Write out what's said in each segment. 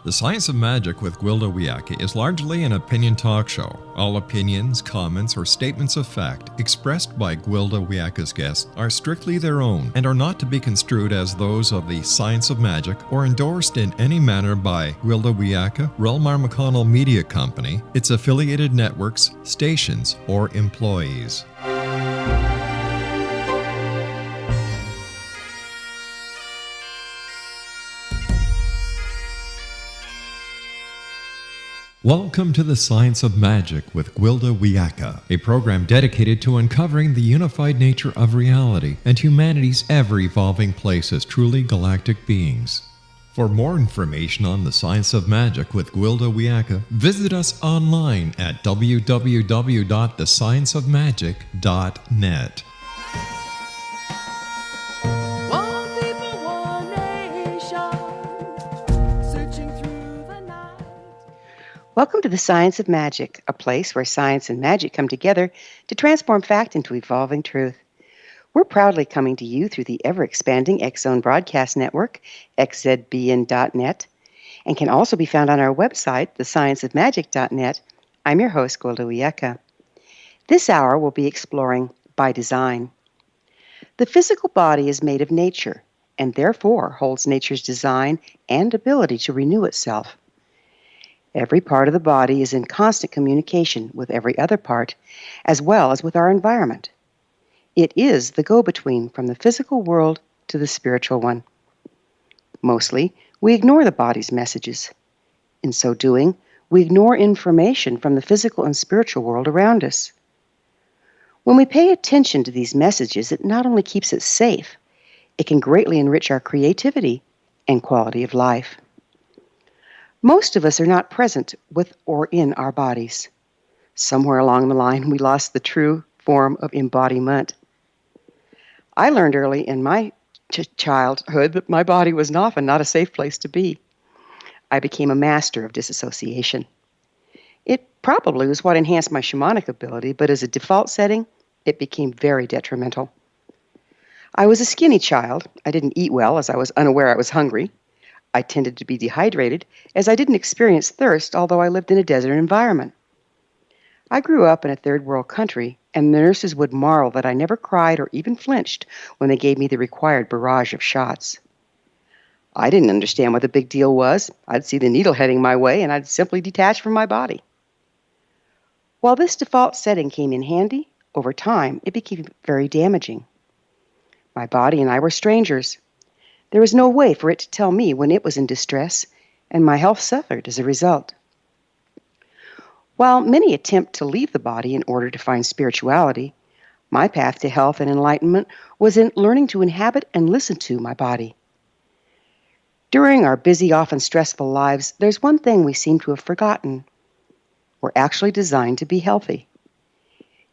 The Science of Magic with Gwilda Wiyaka is largely an opinion talk show. All opinions, comments, or statements of fact expressed by Gwilda Wiyaka's guests are strictly their own and are not to be construed as those of the Science of Magic or endorsed in any manner by Gwilda Wiyaka, rel-mar Media Company, its affiliated networks, stations, or employees. Welcome to the Science of Magic with Gwilda Wiyaka, a program dedicated to uncovering the unified nature of reality and humanity's ever-evolving place as truly galactic beings. For more information on the Science of Magic with Gwilda Wiyaka, visit us online at www.thescienceofmagic.net. Welcome to the Science of Magic, a place where science and magic come together to transform fact into evolving truth. We're proudly coming to you through the ever-expanding X-Zone Broadcast Network, xzbn.net, and can also be found on our website, thescienceofmagic.net. I'm your host, Gwilda Wiyaka. This hour we'll be exploring by design. The physical body is made of nature, and therefore holds nature's design and ability to renew itself. Every part of the body is in constant communication with every other part, as well as with our environment. It is the go-between from the physical world to the spiritual one. Mostly, we ignore the body's messages. In so doing, we ignore information from the physical and spiritual world around us. When we pay attention to these messages, it not only keeps us safe, it can greatly enrich our creativity and quality of life. Most of us are not present with or in our bodies. Somewhere along the line, we lost the true form of embodiment. I learned early in my childhood that my body was often not a safe place to be. I became a master of disassociation. It probably was what enhanced my shamanic ability, but as a default setting, it became very detrimental. I was a skinny child. I didn't eat well as I was unaware I was hungry. I tended to be dehydrated, as I didn't experience thirst, although I lived in a desert environment. I grew up in a third world country, and the nurses would marvel that I never cried or even flinched when they gave me the required barrage of shots. I didn't understand what the big deal was. I'd see the needle heading my way, and I'd simply detach from my body. While this default setting came in handy, over time it became very damaging. My body and I were strangers. There was no way for it to tell me when it was in distress, and my health suffered as a result. While many attempt to leave the body in order to find spirituality, my path to health and enlightenment was in learning to inhabit and listen to my body. During our busy, often stressful lives, there's one thing we seem to have forgotten. We're actually designed to be healthy.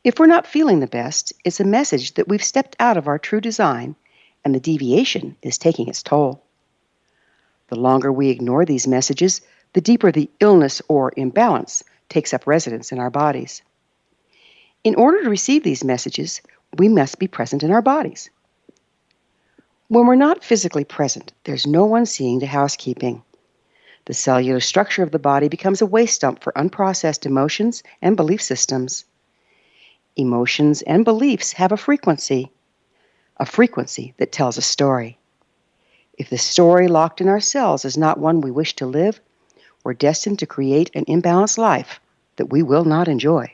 If we're not feeling the best, it's a message that we've stepped out of our true design, and the deviation is taking its toll. The longer we ignore these messages, the deeper the illness or imbalance takes up residence in our bodies. In order to receive these messages, we must be present in our bodies. When we're not physically present, there's no one seeing to housekeeping. The cellular structure of the body becomes a waste dump for unprocessed emotions and belief systems. Emotions and beliefs have a frequency that tells a story. If the story locked in our cells is not one we wish to live, we're destined to create an imbalanced life that we will not enjoy.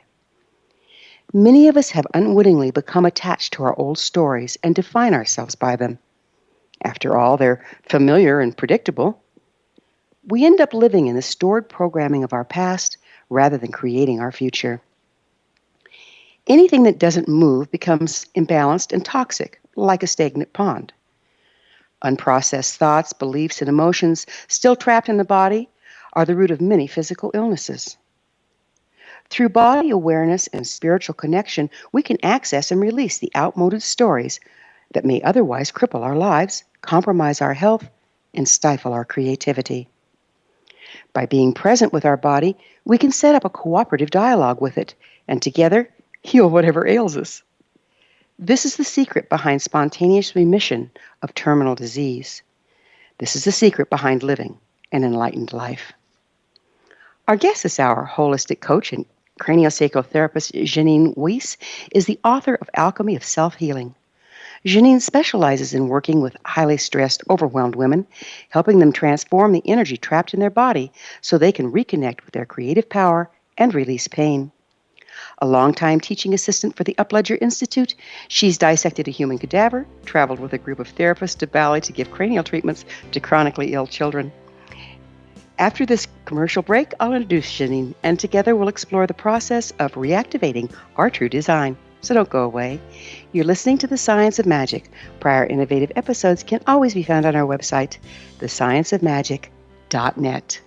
Many of us have unwittingly become attached to our old stories and define ourselves by them. After all, they're familiar and predictable. We end up living in the stored programming of our past rather than creating our future. Anything that doesn't move becomes imbalanced and toxic, like a stagnant pond. Unprocessed thoughts, beliefs, and emotions still trapped in the body are the root of many physical illnesses. Through body awareness and spiritual connection, we can access and release the outmoded stories that may otherwise cripple our lives, compromise our health, and stifle our creativity. By being present with our body, we can set up a cooperative dialogue with it, and together heal whatever ails us. This is the secret behind spontaneous remission of terminal disease. This is the secret behind living and enlightened life. Our guest this hour, holistic coach and craniosacral therapist Jeannine Wiest, is the author of Alchemy of Self Healing. Jeannine specializes in working with highly stressed, overwhelmed women, helping them transform the energy trapped in their body so they can reconnect with their creative power and release pain. A longtime teaching assistant for the Upledger Institute, she's dissected a human cadaver, traveled with a group of therapists to Bali to give cranial treatments to chronically ill children. After this commercial break, I'll introduce Jeannine, and together we'll explore the process of reactivating our true design. So don't go away. You're listening to The Science of Magic. Prior innovative episodes can always be found on our website, thescienceofmagic.net.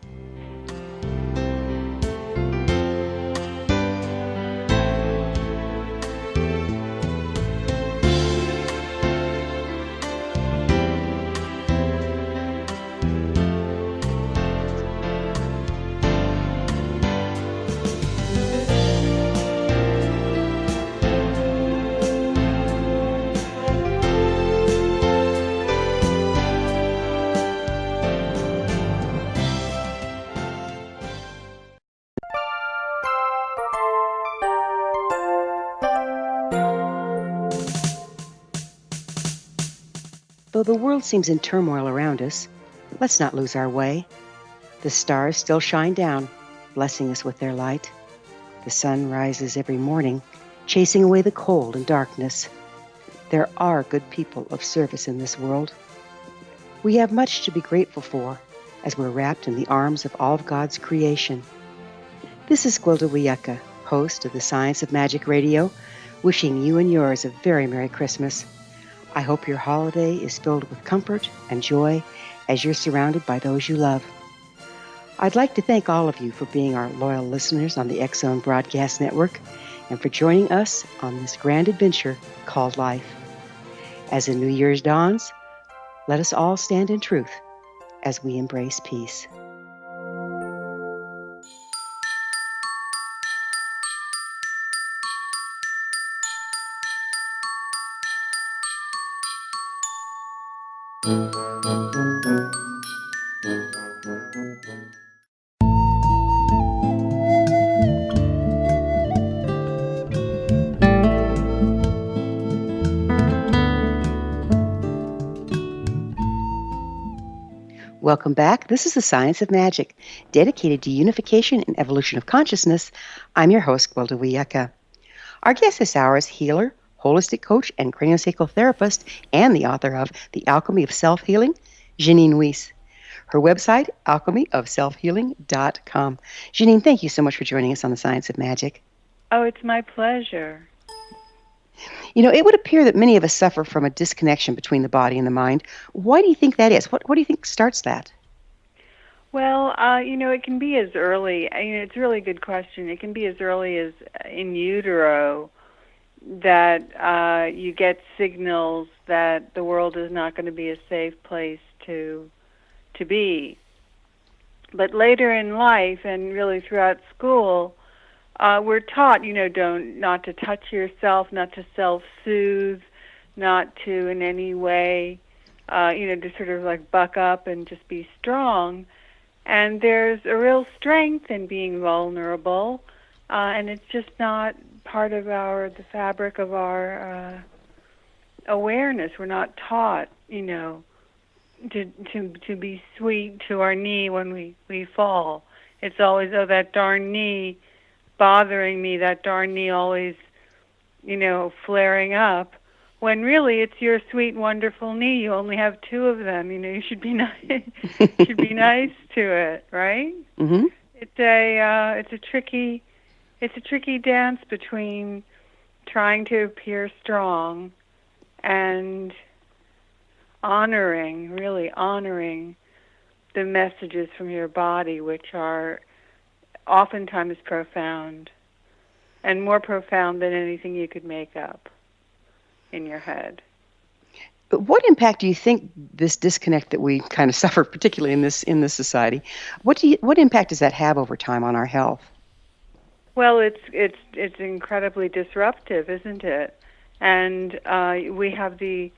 Though the world seems in turmoil around us, let's not lose our way. The stars still shine down, blessing us with their light. The sun rises every morning, chasing away the cold and darkness. There are good people of service in this world. We have much to be grateful for as we're wrapped in the arms of all of God's creation. This is Gwilda Wiyaka, host of the Science of Magic Radio, wishing you and yours a very Merry Christmas. I hope your holiday is filled with comfort and joy as you're surrounded by those you love. I'd like to thank all of you for being our loyal listeners on the X-Zone Broadcast Network and for joining us on this grand adventure called life. As the New Year's dawns, let us all stand in truth as we embrace peace. Welcome back. This is The Science of Magic, dedicated to unification and evolution of consciousness. I'm your host, Gwilda Wiyaka. Our guest this hour is healer, holistic coach, and craniosacral therapist, and the author of The Alchemy of Self Healing, Jeannine Wiest. Her website, alchemyofselfhealing.com. Jeannine, thank you so much for joining us on The Science of Magic. Oh, it's my pleasure. You know, it would appear that many of us suffer from a disconnection between the body and the mind. Why do you think that is? What do you think starts that? Well, it can be as early, it's a really good question. It can be as early as in utero that you get signals that the world is not going to be a safe place to be. But later in life and really throughout school, we're taught, not to touch yourself, not to self-soothe, not to in any way, to sort of like buck up and just be strong. And there's a real strength in being vulnerable, and it's just not part of the fabric of our awareness. We're not taught, to be sweet to our knee when we fall. It's always, oh, that darn knee bothering me, that darn knee always, flaring up, when really it's your sweet, wonderful knee. You only have two of them. You should be nice. Should be nice to it, right? Mm-hmm. It's a tricky dance between trying to appear strong and really honoring the messages from your body, which are oftentimes profound, and more profound than anything you could make up in your head. What impact do you think this disconnect that we kind of suffer, particularly in this society, what impact does that have over time on our health? Well, it's incredibly disruptive, isn't it? And we have the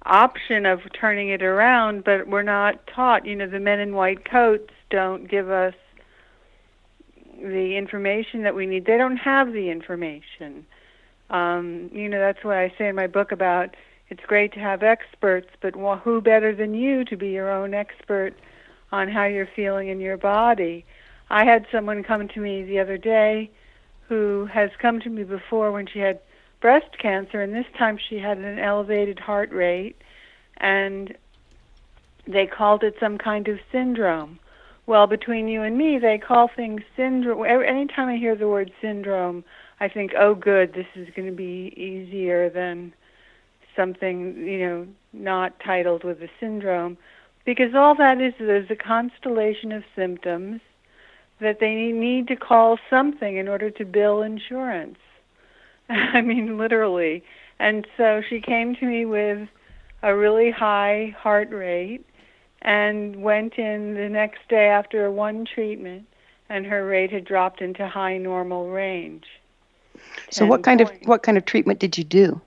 option of turning it around, but we're not taught. The men in white coats don't give us the information that we need. They don't have the information. That's what I say in my book about it's great to have experts, but who better than you to be your own expert on how you're feeling in your body? I had someone come to me the other day who has come to me before when she had breast cancer, and this time she had an elevated heart rate, and they called it some kind of syndrome. Well, between you and me, they call things syndrome. Anytime I hear the word syndrome, I think, oh, good, this is going to be easier than something, not titled with a syndrome. Because all that is a constellation of symptoms that they need to call something in order to bill insurance. I mean, literally. And so she came to me with a really high heart rate and went in the next day after one treatment, and her rate had dropped into high normal range. So what kind of treatment did you do?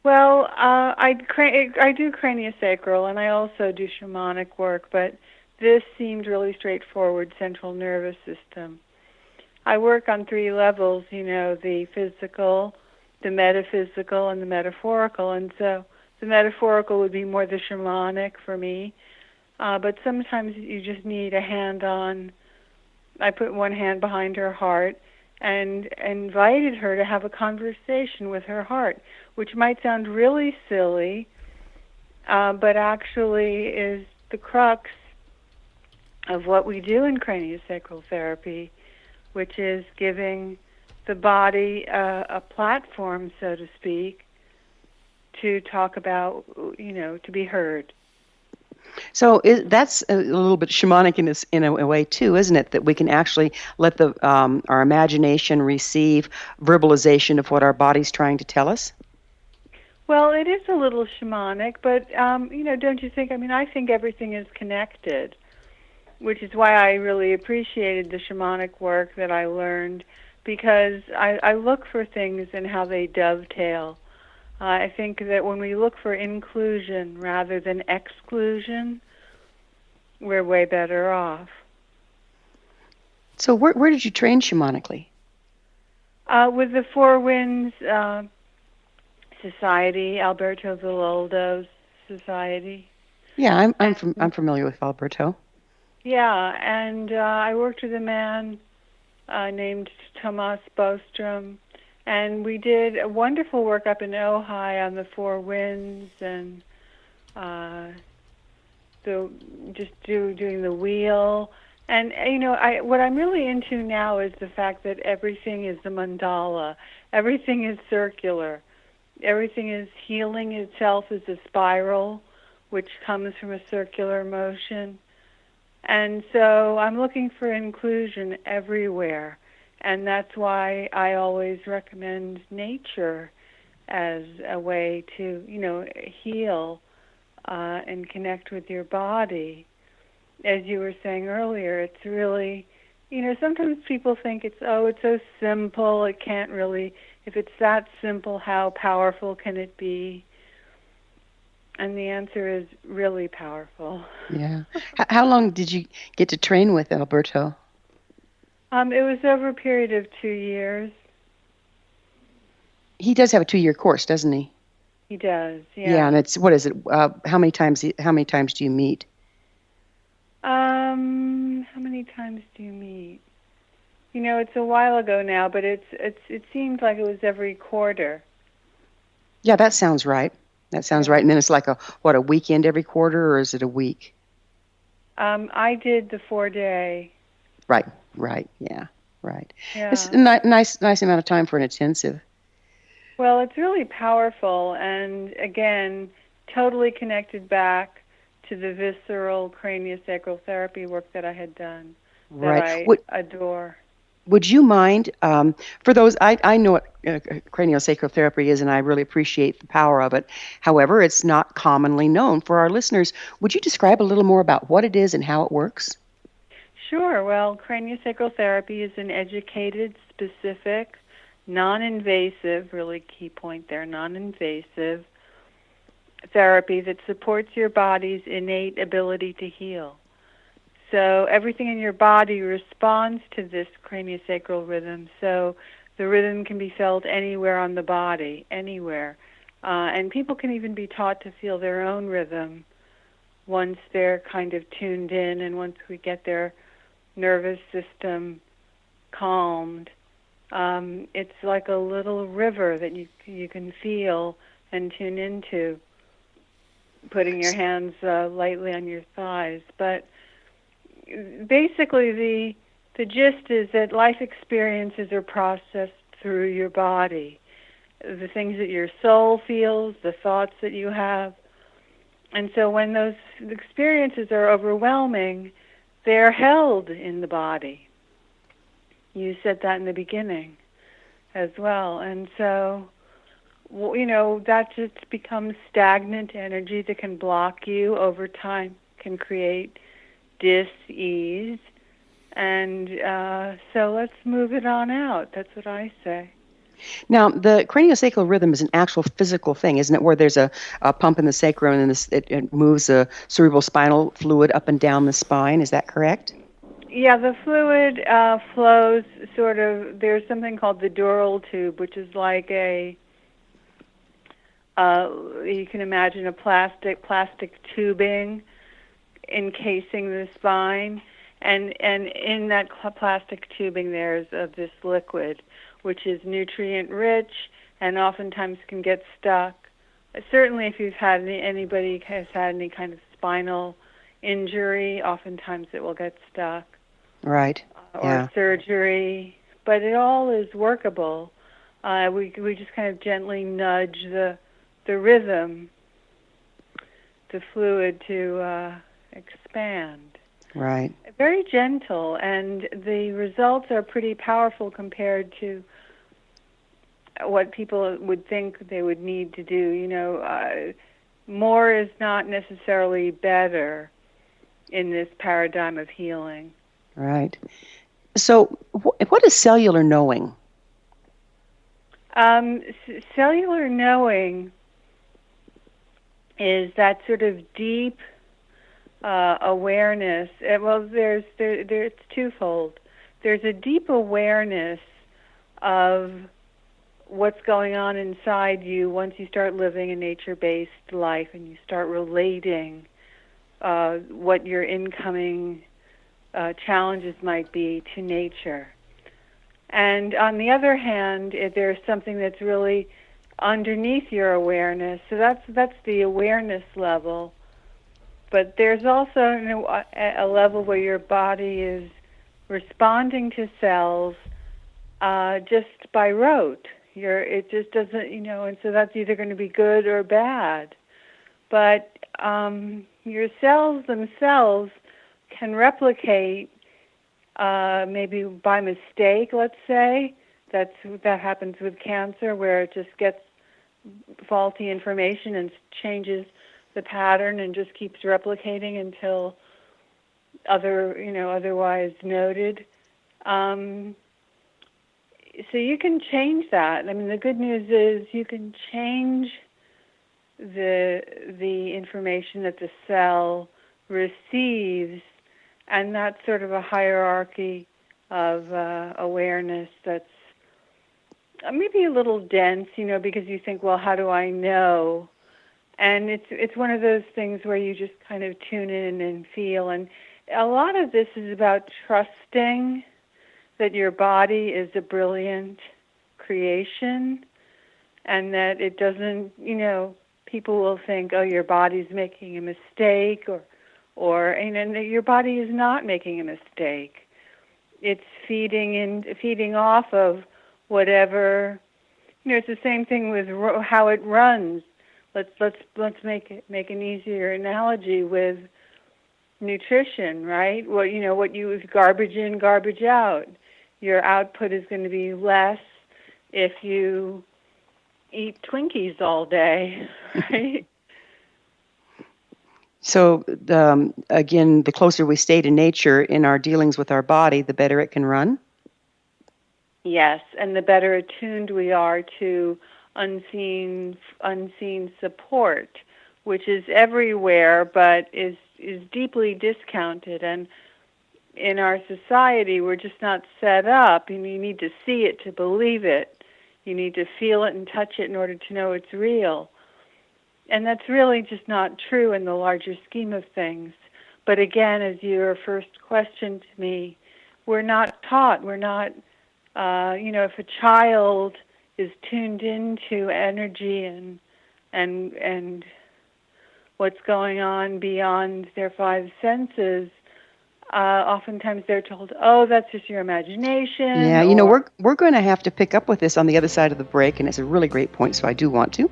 Well, I do craniosacral, and I also do shamanic work, but this seemed really straightforward, central nervous system. I work on 3 levels, the physical, the metaphysical, and the metaphorical, and so the metaphorical would be more the shamanic for me, but sometimes you just need a hand on. I put one hand behind her heart and invited her to have a conversation with her heart, which might sound really silly, but actually is the crux of what we do in craniosacral therapy, which is giving the body a platform, so to speak, to talk about, to be heard. So that's a little bit shamanic in a way too, isn't it? That we can actually let our imagination receive verbalization of what our body's trying to tell us? Well, it is a little shamanic, but, don't you think, I think everything is connected, which is why I really appreciated the shamanic work that I learned, because I look for things and how they dovetail. I think that when we look for inclusion rather than exclusion, we're way better off. So where did you train shamanically? With the Four Winds Society, Alberto Villoldo's society. Yeah, I'm familiar with Alberto. Yeah, and I worked with a man named Tomas Bostrom, and we did a wonderful work up in Ojai on the Four Winds, and doing the wheel. And what I'm really into now is the fact that everything is the mandala, everything is circular, everything is healing itself as a spiral, which comes from a circular motion. And so I'm looking for inclusion everywhere. And that's why I always recommend nature as a way to, heal and connect with your body. As you were saying earlier, it's really, sometimes people think it's so simple, it can't really, if it's that simple, how powerful can it be? And the answer is really powerful. Yeah. How long did you get to train with Alberto? It was over a period of 2 years. He does have a 2-year course, doesn't he? He does, yeah. Yeah, and it's, what is it? How many times do you meet? How many times do you meet? It's a while ago now, but it seems like it was every quarter. Yeah, that sounds right. That sounds right. And then it's like a weekend every quarter, or is it a week? I did the 4-day. Right. Yeah, right. Yeah. It's a nice amount of time for an intensive. Well, it's really powerful, and again, totally connected back to the visceral craniosacral therapy work that I had done, that I adore. Would you mind, for those, I know what craniosacral therapy is, and I really appreciate the power of it. However, it's not commonly known. For our listeners, would you describe a little more about what it is and how it works? Sure. Well, craniosacral therapy is an educated, specific, non-invasive, really key point there, non-invasive therapy that supports your body's innate ability to heal. So everything in your body responds to this craniosacral rhythm. So the rhythm can be felt anywhere on the body, anywhere. And people can even be taught to feel their own rhythm once they're kind of tuned in and once we get their nervous system calmed. It's like a little river that you can feel and tune into, putting your hands lightly on your thighs. But basically the gist is that life experiences are processed through your body. The things that your soul feels, the thoughts that you have. And so when those experiences are overwhelming, they're held in the body. You said that in the beginning as well. And so, that just becomes stagnant energy that can block you over time, can create dis-ease. And so let's move it on out. That's what I say. Now, the craniosacral rhythm is an actual physical thing, isn't it? Where there's a pump in the sacrum and it moves the cerebral spinal fluid up and down the spine. Is that correct? Yeah, the fluid flows sort of. There's something called the dural tube, which is like you can imagine a plastic tubing encasing the spine, and in that plastic tubing there's this liquid, which is nutrient rich and oftentimes can get stuck. Certainly if you've had anybody has had any kind of spinal injury, oftentimes it will get stuck. Right. Or surgery. But it all is workable. We just kind of gently nudge the rhythm, the fluid to expand. Right. Very gentle, and the results are pretty powerful compared to what people would think they would need to do. More is not necessarily better in this paradigm of healing. Right. So what is cellular knowing? Cellular knowing is that sort of deep awareness. Well, it's twofold. There's a deep awareness of what's going on inside you once you start living a nature-based life and you start relating what your incoming challenges might be to nature. And on the other hand, there's something that's really underneath your awareness. So that's the awareness level. But there's also a level where your body is responding to cells just by rote. It just doesn't, and so that's either going to be good or bad. But your cells themselves can replicate maybe by mistake, let's say. That happens with cancer, where it just gets faulty information and changes the pattern and just keeps replicating until otherwise noted. So you can change that. I mean, the good news is you can change the information that the cell receives, and that's sort of a hierarchy of awareness that's maybe a little dense, because you think, well, how do I know? And it's one of those things where you just kind of tune in and feel. And a lot of this is about trusting that your body is a brilliant creation, and that it doesn't, people will think, oh, your body's making a mistake, and your body is not making a mistake. It's feeding off of whatever, it's the same thing with how it runs. Let's make an easier analogy with nutrition, right? What you garbage in, garbage out. Your output is going to be less if you eat Twinkies all day, right? So, again, the closer we stay to nature in our dealings with our body, the better it can run? Yes, and the better attuned we are to unseen support, which is everywhere but is deeply discounted. And in our society, we're just not set up, and you need to see it to believe it. You need to feel it and touch it in order to know it's real. And that's really just not true in the larger scheme of things. But again, as your first question to me, we're not taught. We're not, if a child is tuned into energy and what's going on beyond their five senses, oftentimes they're told, "Oh, that's just your imagination." Yeah, we're going to have to pick up with this on the other side of the break, and it's a really great point, so I do want to.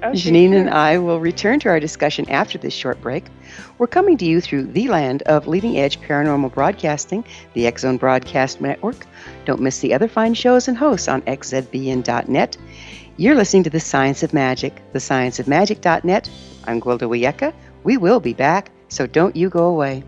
Okay, Jeannine sure. and I will return to our discussion after this short break. We're coming to you through the land of leading-edge paranormal broadcasting, the X Zone Broadcast Network. Don't miss the other fine shows and hosts on xzbn.net. You're listening to The Science of Magic, thescienceofmagic.net. I'm Gwilda Wiyaka. We will be back, so don't you go away.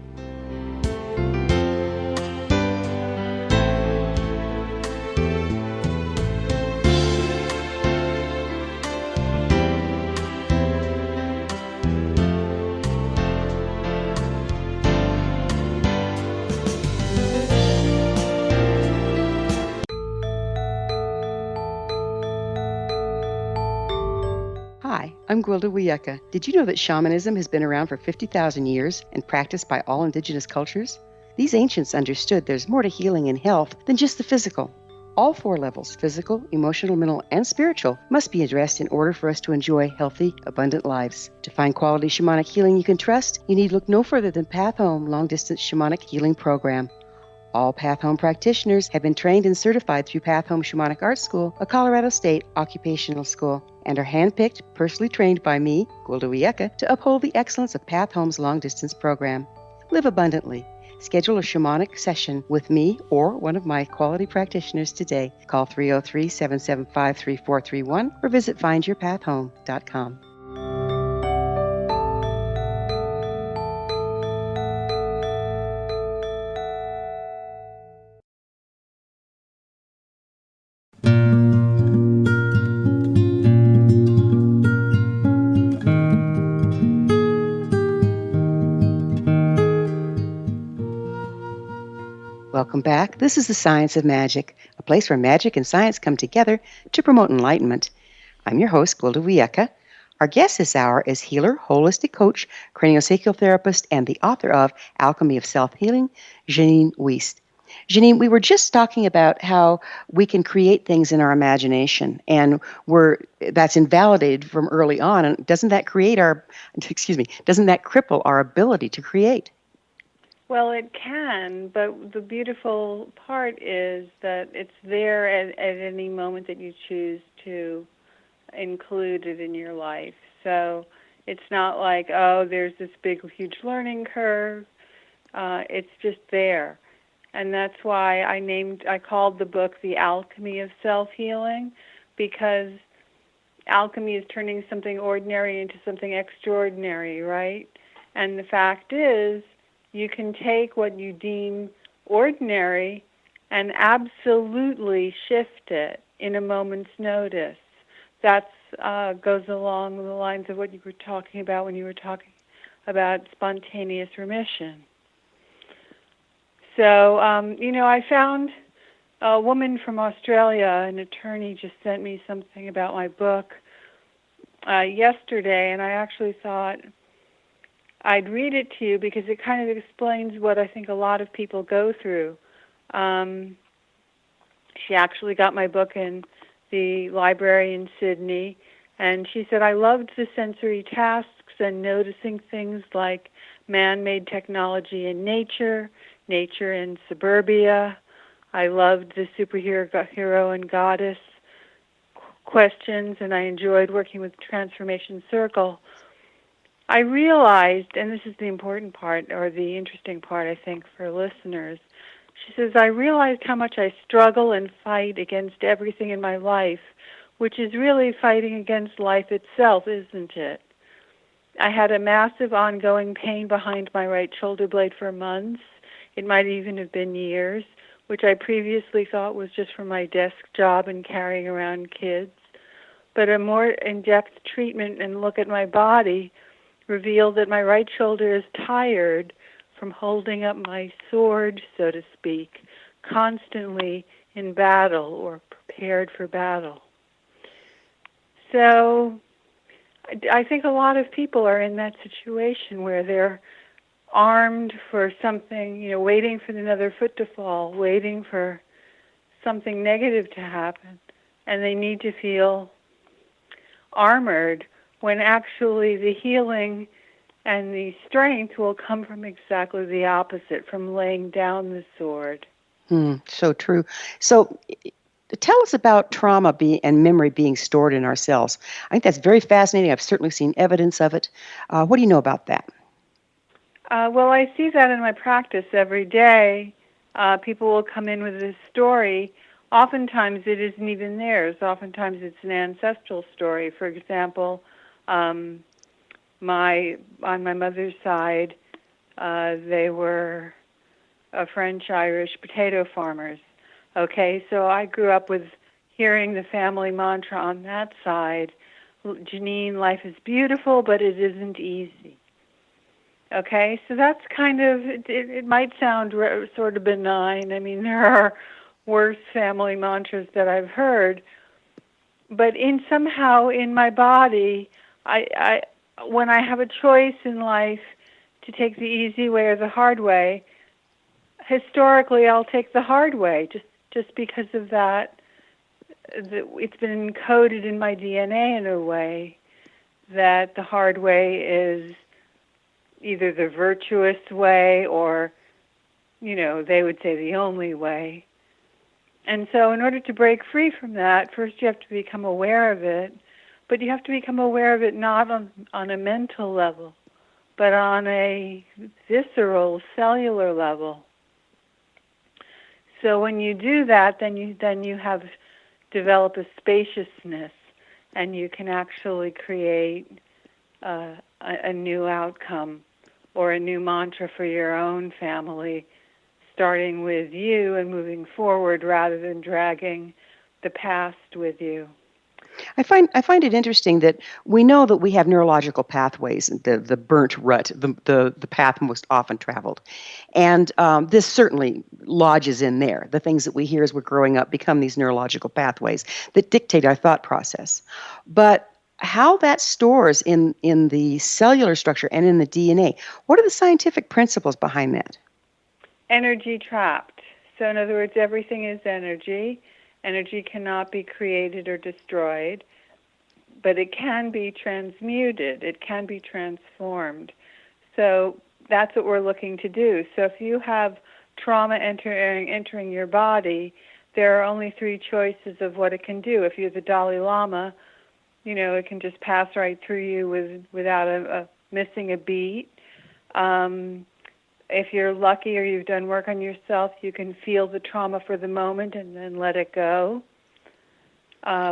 Hi, I'm Gwilda Wiyaka. Did you know that shamanism has been around for 50,000 years and practiced by all indigenous cultures? These ancients understood there's more to healing and health than just the physical. All four levels, physical, emotional, mental, and spiritual, must be addressed in order for us to enjoy healthy, abundant lives. To find quality shamanic healing you can trust, you need look no further than Path Home Long-Distance Shamanic Healing Program. All Path Home practitioners have been trained and certified through Path Home Shamanic Art School, a Colorado State occupational school, and are handpicked, personally trained by me, Gwilda Wiyaka, to uphold the excellence of Path Home's long-distance program. Live abundantly. Schedule a shamanic session with me or one of my quality practitioners today. Call 303-775-3431 or visit findyourpathhome.com. Welcome back. This is The Science of Magic, a place where magic and science come together to promote enlightenment. I'm your host, Gwilda Wiyaka. Our guest this hour is healer, holistic coach, craniosacral therapist, and the author of Alchemy of Self Healing, Jeannine Wiest. Jeannine, we were just talking about how we can create things in our imagination, and that's invalidated from early on. And doesn't that cripple our ability to create? Well, it can, but the beautiful part is that it's there at any moment that you choose to include it in your life. So it's not like, oh, there's this big, huge learning curve. It's just there. And that's why I called the book The Alchemy of Self Healing, because alchemy is turning something ordinary into something extraordinary, right? And the fact is, you can take what you deem ordinary and absolutely shift it in a moment's notice. That goes along the lines of what you were talking about when you were talking about spontaneous remission. So, I found a woman from Australia, an attorney, just sent me something about my book yesterday, and I actually thought I'd read it to you because it kind of explains what I think a lot of people go through. She actually got my book in the library in Sydney, and she said, I loved the sensory tasks and noticing things like man-made technology in nature in suburbia. I loved the superhero and goddess questions, and I enjoyed working with Transformation Circle. I realized, and this is the important part, or the interesting part, I think, for listeners, she says, I realized how much I struggle and fight against everything in my life, which is really fighting against life itself, isn't it? I had a massive ongoing pain behind my right shoulder blade for months. It might even have been years, which I previously thought was just from my desk job and carrying around kids. But a more in-depth treatment and look at my body revealed that my right shoulder is tired from holding up my sword, so to speak, constantly in battle or prepared for battle. So I think a lot of people are in that situation where they're armed for something, waiting for another foot to fall, waiting for something negative to happen, and they need to feel armored when actually the healing and the strength will come from exactly the opposite, from laying down the sword. So true. So tell us about trauma and memory being stored in our cells. I think that's very fascinating. I've certainly seen evidence of it. What do you know about that? Well, I see that in my practice every day. People will come in with a story. Oftentimes it isn't even theirs. Oftentimes it's an ancestral story. For example, on my mother's side, they were French-Irish potato farmers. Okay, so I grew up with hearing the family mantra on that side, Jeannine, life is beautiful, but it isn't easy. Okay, so that's kind of, it might sound sort of benign. I mean, there are worse family mantras that I've heard, but somehow in my body, I when I have a choice in life to take the easy way or the hard way, historically I'll take the hard way, just because of that. It's been encoded in my DNA in a way that the hard way is either the virtuous way or, they would say the only way. And so in order to break free from that, first you have to become aware of it, but you have to become aware of it not on a mental level, but on a visceral, cellular level. So when you do that, then you have developed a spaciousness, and you can actually create a new outcome or a new mantra for your own family, starting with you and moving forward rather than dragging the past with you. I find it interesting that we know that we have neurological pathways, the burnt rut, the path most often traveled. And this certainly lodges in there. The things that we hear as we're growing up become these neurological pathways that dictate our thought process. But how that stores in the cellular structure and in the DNA, what are the scientific principles behind that? Energy trapped. So in other words, everything is energy. Energy cannot be created or destroyed, but it can be transmuted. It can be transformed. So that's what we're looking to do. So if you have trauma entering your body, there are only three choices of what it can do. If you're the Dalai Lama, it can just pass right through you without missing a beat. If you're lucky or you've done work on yourself, you can feel the trauma for the moment and then let it go,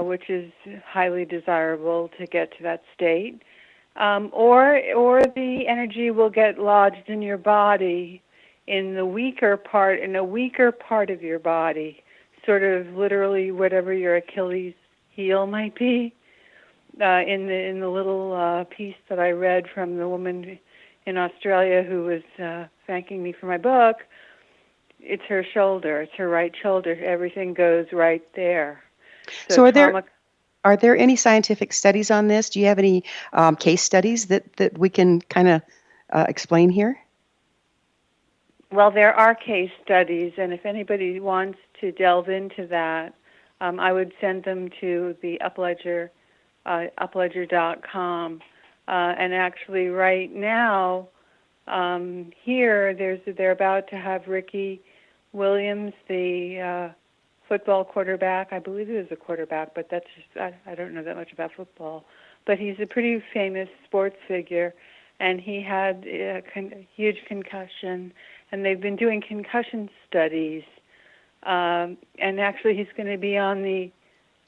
which is highly desirable to get to that state. Or the energy will get lodged in your body in a weaker part of your body, sort of literally whatever your Achilles heel might be. In the little piece that I read from the woman in Australia who was thanking me for my book, it's her shoulder. It's her right shoulder. Everything goes right there. So are there any scientific studies on this? Do you have any case studies that we can kind of explain here? Well, there are case studies, and if anybody wants to delve into that, I would send them to the Upledger, upledger.com. And actually right now, here, they're about to have Ricky Williams, the football quarterback. I believe he was a quarterback, but that's just, I don't know that much about football. But he's a pretty famous sports figure, and he had a huge concussion, and they've been doing concussion studies. And actually, he's going to be on the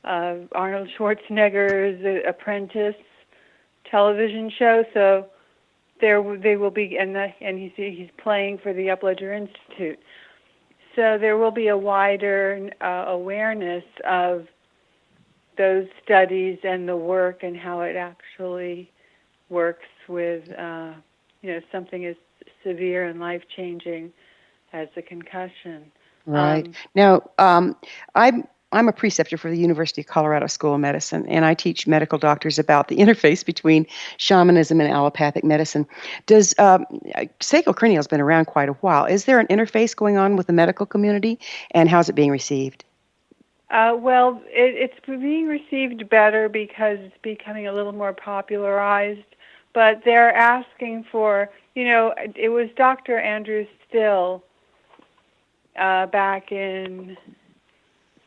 Arnold Schwarzenegger's Apprentice television show, so they will be, and he's playing for the Upledger Institute. So there will be a wider awareness of those studies and the work and how it actually works with something as severe and life-changing as a concussion. Right. Now, I'm a preceptor for the University of Colorado School of Medicine, and I teach medical doctors about the interface between shamanism and allopathic medicine. Does sacrocranial has been around quite a while. Is there an interface going on with the medical community, and how's it being received? Well, it's being received better because it's becoming a little more popularized, but they're asking for, it was Dr. Andrew Still back in,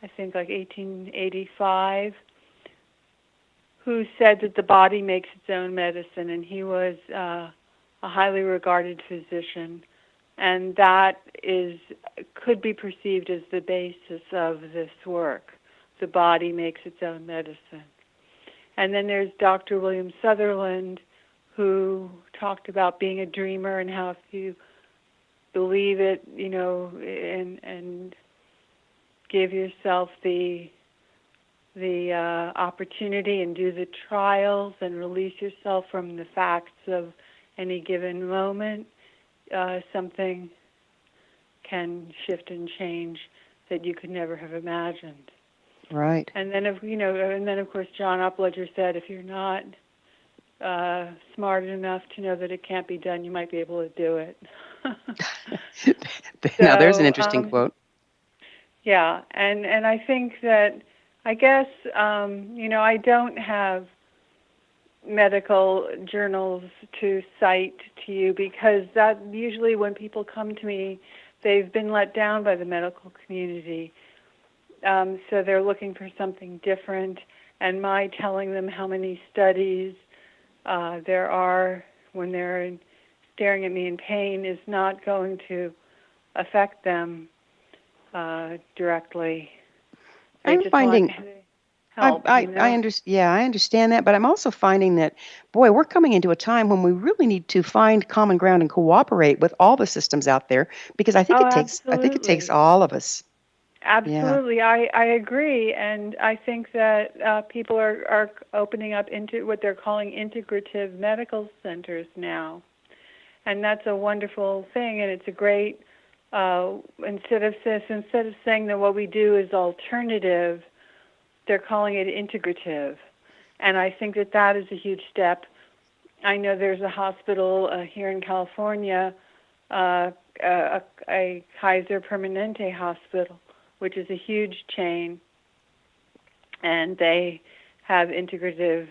I think, like 1885, who said that the body makes its own medicine, and he was a highly regarded physician, and that could be perceived as the basis of this work. The body makes its own medicine. And then there's Dr. William Sutherland, who talked about being a dreamer and how if you believe it, and give yourself the opportunity and do the trials and release yourself from the facts of any given moment, something can shift and change that you could never have imagined. Right. And then, of course, John Upledger said, if you're not smart enough to know that it can't be done, you might be able to do it. Now, there's an interesting quote. Yeah, and I think that, I guess, I don't have medical journals to cite to you because that usually when people come to me, they've been let down by the medical community. So they're looking for something different, and my telling them how many studies there are when they're staring at me in pain is not going to affect them directly. I'm finding help, I understand that, but I'm also finding that, boy, we're coming into a time when we really need to find common ground and cooperate with all the systems out there because I think it takes all of us. Absolutely, yeah. I agree, and I think that people are opening up into what they're calling integrative medical centers now, and that's a wonderful thing, and it's a great. Instead of saying that what we do is alternative, they're calling it integrative, and I think that is a huge step. I know there's a hospital here in California, a Kaiser Permanente hospital, which is a huge chain, and they have integrative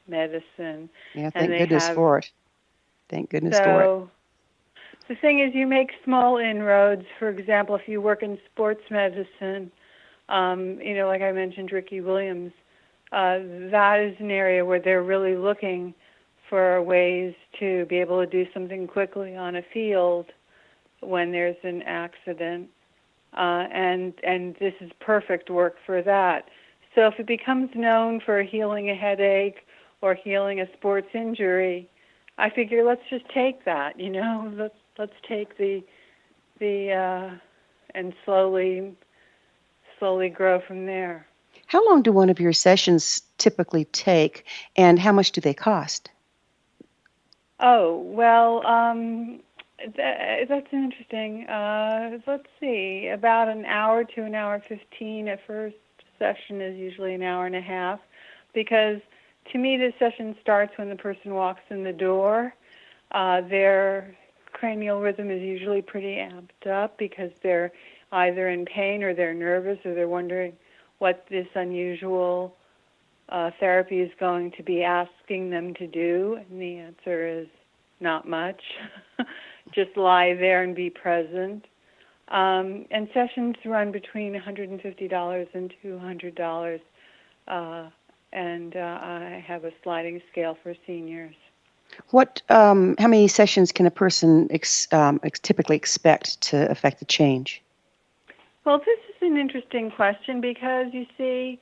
medicine. Yeah, thank goodness for it. Thank goodness for it. The thing is, you make small inroads. For example, if you work in sports medicine, like I mentioned, Ricky Williams, that is an area where they're really looking for ways to be able to do something quickly on a field when there's an accident. And this is perfect work for that. So if it becomes known for healing a headache or healing a sports injury, I figure let's just take that, let's take the and slowly grow from there. How long do one of your sessions typically take, and how much do they cost? Oh, well, that's interesting. Let's see, about an hour to an hour 15. A first session is usually an hour and a half, because to me the session starts when the person walks in the door. Their cranial rhythm is usually pretty amped up because they're either in pain or they're nervous or they're wondering what this unusual therapy is going to be asking them to do, and the answer is not much. Just lie there and be present. And sessions run between $150 and $200, and I have a sliding scale for seniors. How many sessions can a person typically expect to affect the change? Well, this is an interesting question because, you see,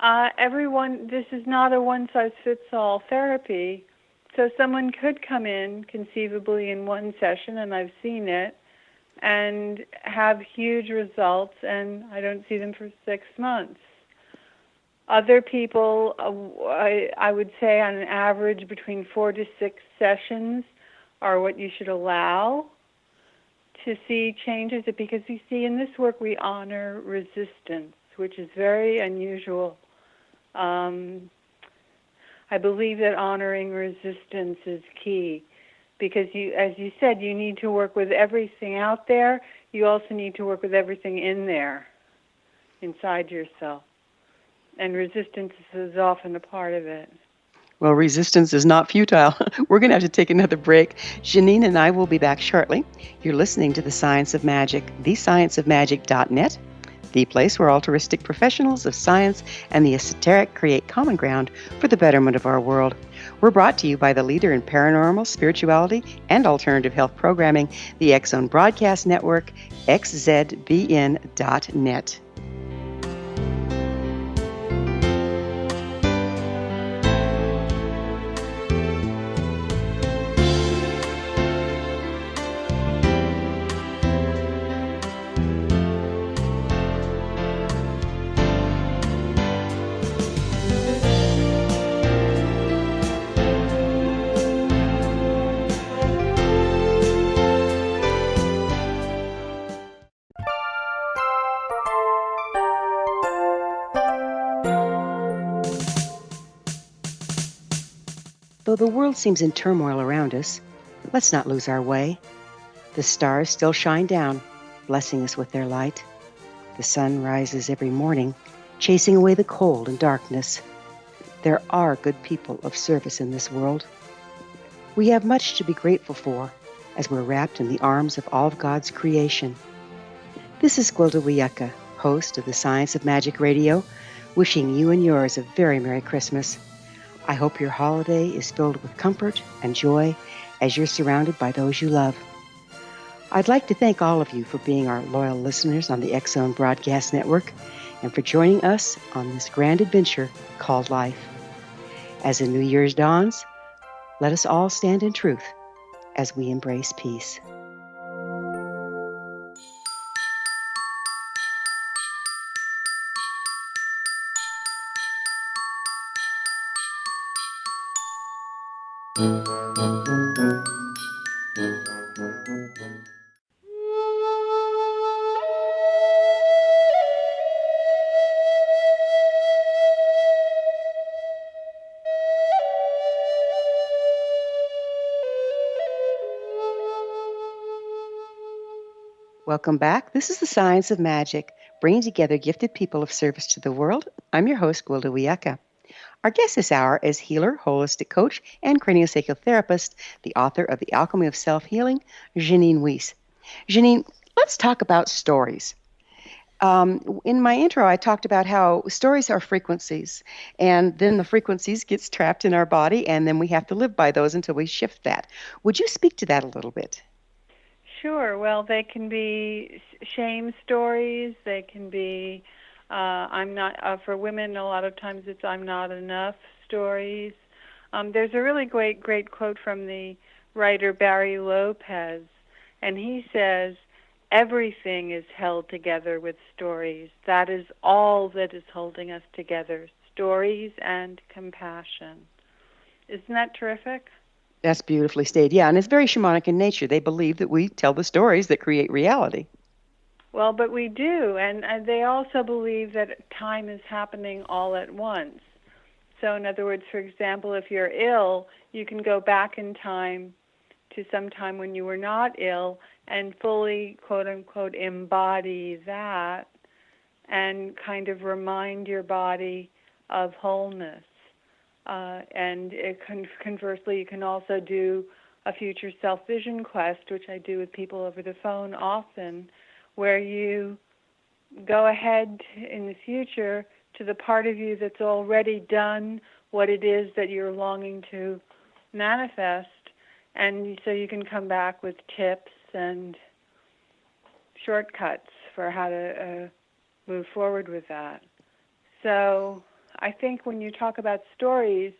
this is not a one-size-fits-all therapy. So someone could come in conceivably in one session, and I've seen it, and have huge results, and I don't see them for 6 months. Other people, I would say on an average between 4 to 6 sessions are what you should allow. to see changes, because you see, in this work we honor resistance, which is very unusual. I believe that honoring resistance is key, because you, as you said, you need to work with everything out there. You also need to work with everything in there, inside yourself. And resistance is often a part of it. Well, resistance is not futile. We're going to have to take another break. Jeannine and I will be back shortly. You're listening to The Science of Magic, thescienceofmagic.net, the place where altruistic professionals of science and the esoteric create common ground for the betterment of our world. We're brought to you by the leader in paranormal, spirituality, and alternative health programming, the X Zone Broadcast Network, xzbn.net. Though the world seems in turmoil around us, let's not lose our way. The stars still shine down, blessing us with their light. The sun rises every morning, chasing away the cold and darkness. There are good people of service in this world. We have much to be grateful for, as we're wrapped in the arms of all of God's creation. This is Gwilda Wiyaka, host of the Science of Magic Radio, wishing you and yours a very Merry Christmas. I hope your holiday is filled with comfort and joy as you're surrounded by those you love. I'd like to thank all of you for being our loyal listeners on the X Zone Broadcast Network and for joining us on this grand adventure called life. As the New Year's dawns, let us all stand in truth as we embrace peace. Welcome back. This is the Science of Magic, bringing together gifted people of service to the world. I'm your host, Gwilda Wiyaka. Our guest this hour is healer, holistic coach, and craniosacral therapist, the author of The Alchemy of Self Healing, Jeannine Wiest. Jeannine, let's talk about stories. In my intro, I talked about how stories are frequencies, and then the frequencies gets trapped in our body, and then we have to live by those until we shift that. Would you speak to that a little bit? Sure. Well, they can be shame stories. They can be, I'm not, for women, a lot of times it's I'm not enough stories. There's a really great quote from the writer Barry Lopez, and he says, everything is held together with stories. That is all that is holding us together, stories and compassion. Isn't that terrific? That's beautifully stated. Yeah, and it's very shamanic in nature. They believe that we tell the stories that create reality. Well, but we do, and they also believe that time is happening all at once. So in other words, for example, if you're ill, you can go back in time to some time when you were not ill and fully, quote-unquote, embody that and kind of remind your body of wholeness. And conversely, you can also do a future self-vision quest, which I do with people over the phone often, where you go ahead in the future to the part of you that's already done what it is that you're longing to manifest, and so you can come back with tips and shortcuts for how to move forward with that. So I think when you talk about stories,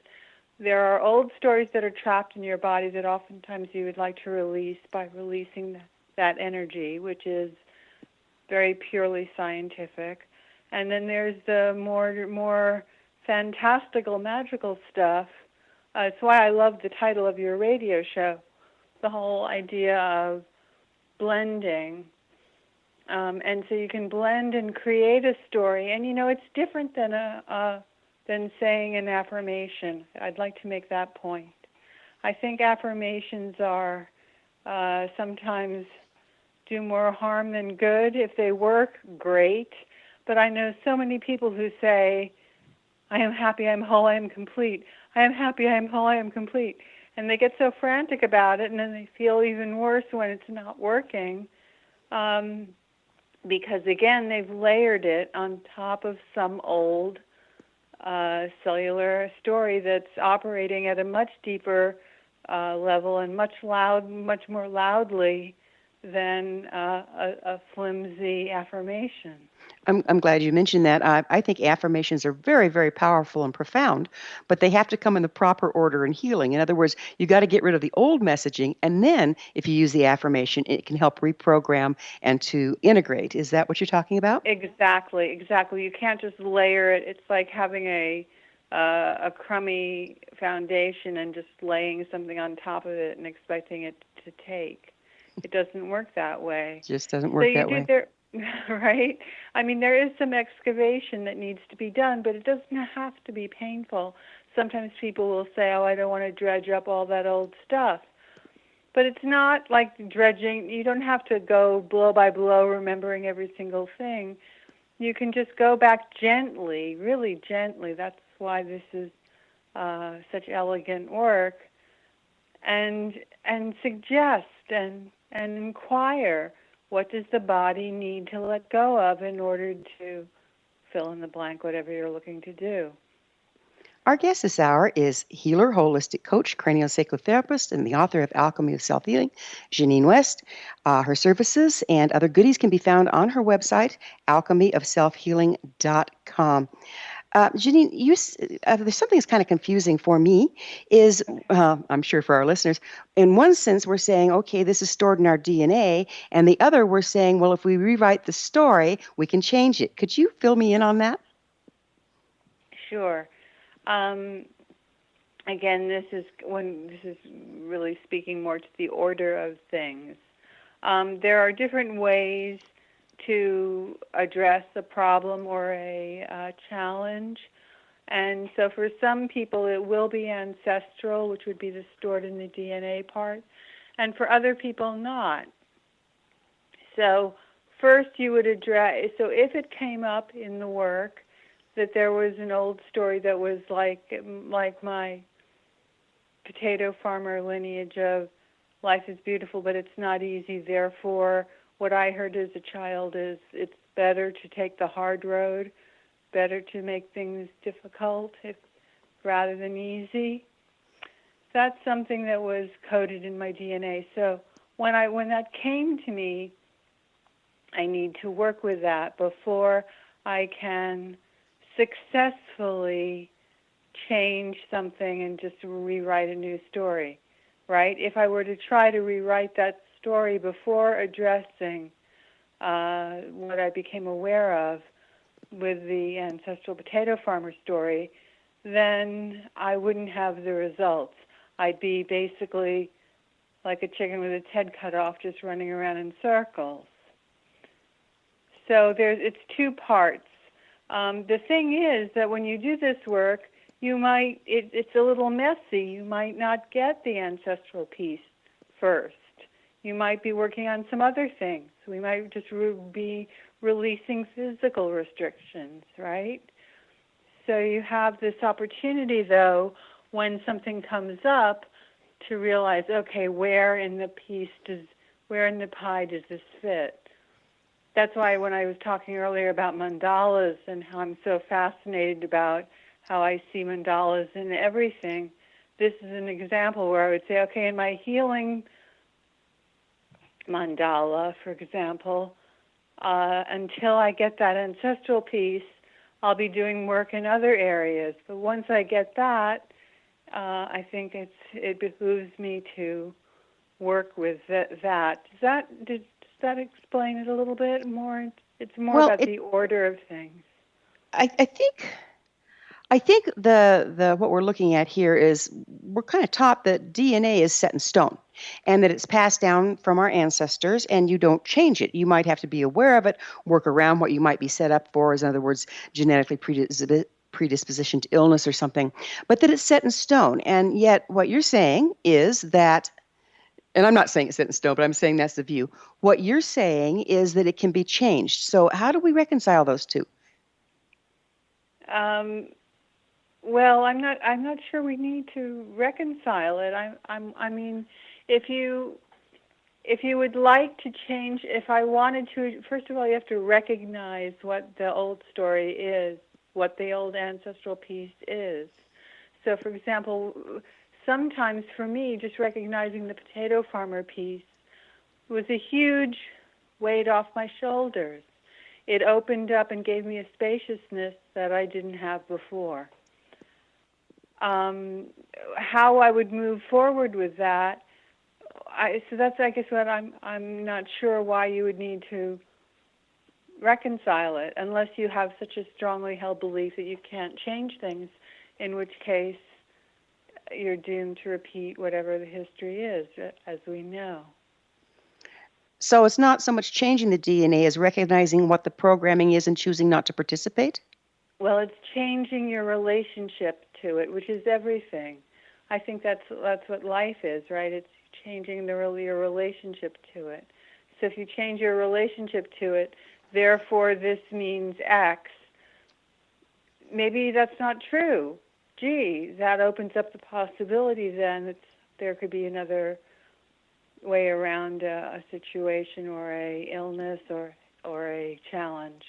there are old stories that are trapped in your body that oftentimes you would like to release by releasing that energy, which is very purely scientific. And then there's the more fantastical, magical stuff. It's why I love the title of your radio show, the whole idea of blending. And so you can blend and create a story. And, it's different than saying an affirmation. I'd like to make that point. I think affirmations are sometimes do more harm than good. If they work, great. But I know so many people who say, I am happy, I am whole, I am complete. I am happy, I am whole, I am complete. And they get so frantic about it, and then they feel even worse when it's not working. Because, again, they've layered it on top of some old cellular story that's operating at a much deeper level and much more loudly than a flimsy affirmation. I'm glad you mentioned that. I think affirmations are very, very powerful and profound, but they have to come in the proper order in healing. In other words, you got to get rid of the old messaging, and then if you use the affirmation, it can help reprogram and to integrate. Is that what you're talking about? Exactly. You can't just layer it. It's like having a crummy foundation and just laying something on top of it and expecting it to take. It doesn't work that way. It just doesn't work that way. Right? I mean, there is some excavation that needs to be done, but it doesn't have to be painful. Sometimes people will say, I don't want to dredge up all that old stuff. But it's not like dredging. You don't have to go blow by blow remembering every single thing. You can just go back gently, really gently. That's why this is such elegant work. And suggest and inquire, what does the body need to let go of in order to fill in the blank, whatever you're looking to do? Our guest this hour is healer, holistic coach, craniosacral therapist, and the author of Alchemy of Self Healing, Jeannine Wiest. Her services and other goodies can be found on her website, alchemyofselfhealing.com. Jeannine, there's something that's kind of confusing for me, is, I'm sure for our listeners, in one sense we're saying, okay, this is stored in our DNA, and the other we're saying, well, if we rewrite the story, we can change it. Could you fill me in on that? Sure. Again, this is really speaking more to the order of things. There are different ways to address a problem or a challenge. And so for some people it will be ancestral, which would be the stored in the DNA part, and for other people not. So first you would address, so if it came up in the work that there was an old story that was like my potato farmer lineage of life is beautiful but it's not easy, therefore what I heard as a child is it's better to take the hard road, better to make things difficult rather than easy. That's something that was coded in my DNA. So when that came to me, I need to work with that before I can successfully change something and just rewrite a new story, right? If I were to try to rewrite that story before addressing what I became aware of with the ancestral potato farmer story, then I wouldn't have the results. I'd be basically like a chicken with its head cut off, just running around in circles. So it's two parts. The thing is that when you do this work, it's a little messy. You might not get the ancestral piece first. You might be working on some other things. We might just be releasing physical restrictions, right? So you have this opportunity, though, when something comes up, to realize, okay, where in the pie does this fit? That's why when I was talking earlier about mandalas and how I'm so fascinated about how I see mandalas in everything, this is an example where I would say, okay, in my healing mandala, for example, until I get that ancestral piece, I'll be doing work in other areas. But once I get that, I think it behooves me to work with that. Does that explain it a little bit more? It's more about the order of things. I think I think the what we're looking at here is we're kind of taught that DNA is set in stone and that it's passed down from our ancestors and you don't change it. You might have to be aware of it, work around what you might be set up for, as in other words, genetically predisposition to illness or something, but that it's set in stone. And yet what you're saying is that, and I'm not saying it's set in stone, but I'm saying that's the view. What you're saying is that it can be changed. So how do we reconcile those two? Well, I'm not sure we need to reconcile it. I mean, if you would like to change, if I wanted to, first of all, you have to recognize what the old story is, what the old ancestral piece is. So, for example, sometimes for me, just recognizing the potato farmer piece was a huge weight off my shoulders. It opened up and gave me a spaciousness that I didn't have before. How I would move forward with that, so that's, I guess, what I'm not sure why you would need to reconcile it, unless you have such a strongly held belief that you can't change things, in which case you're doomed to repeat whatever the history is, as we know. So it's not so much changing the DNA as recognizing what the programming is and choosing not to participate? Well, it's changing your relationship to it, which is everything. I think that's what life is, right? It's changing your relationship to it. So if you change your relationship to it, therefore this means X, maybe that's not true. Gee, that opens up the possibility then that there could be another way around a situation or a illness or a challenge.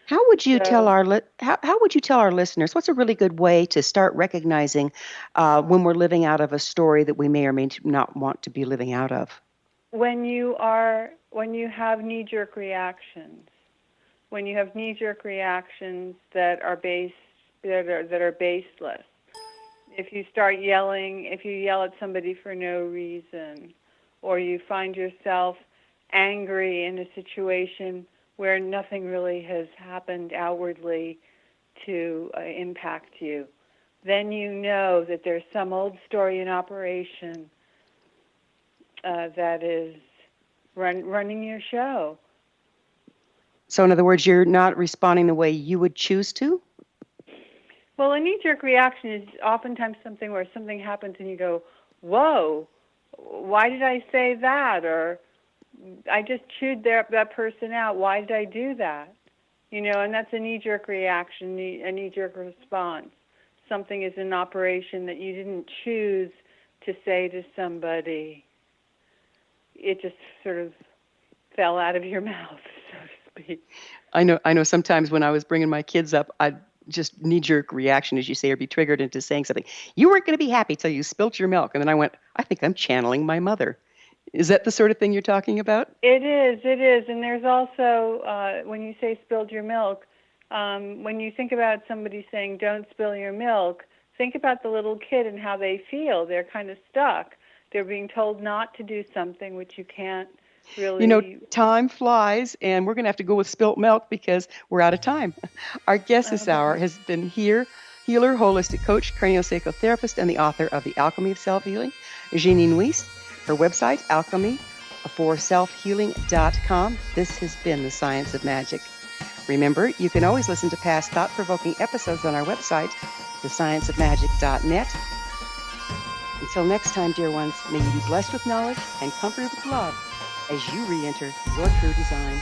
How would you tell our how would you tell our listeners, what's a really good way to start recognizing when we're living out of a story that we may or may not want to be living out of? When you have knee-jerk reactions, when you have knee-jerk reactions that are baseless. If you start yelling, if you yell at somebody for no reason, or you find yourself angry in a situation where nothing really has happened outwardly to impact you, then you know that there's some old story in operation that is running your show. So in other words, you're not responding the way you would choose to? Well, a knee-jerk reaction is oftentimes something where something happens and you go, whoa, why did I say that? Or I just chewed that person out. Why did I do that? You know, and that's a knee-jerk reaction, a knee-jerk response. Something is in operation that you didn't choose to say to somebody. It just sort of fell out of your mouth, so to speak. I know sometimes when I was bringing my kids up, I'd just knee-jerk reaction, as you say, or be triggered into saying something. You weren't going to be happy till you spilt your milk. And then I went, I think I'm channeling my mother. Is that the sort of thing you're talking about? It is. And there's also, when you say spilled your milk, when you think about somebody saying, don't spill your milk, think about the little kid and how they feel. They're kind of stuck. They're being told not to do something which you can't really... You know, time flies, and we're going to have to go with spilt milk because we're out of time. Our guest this hour has been healer, holistic coach, craniosacral therapist, and the author of The Alchemy of Self Healing, Jeannine Wiest. Her website, alchemyforselfhealing.com. This has been The Science of Magic. Remember, you can always listen to past thought-provoking episodes on our website, thescienceofmagic.net. Until next time, dear ones, may you be blessed with knowledge and comforted with love as you re-enter your true design.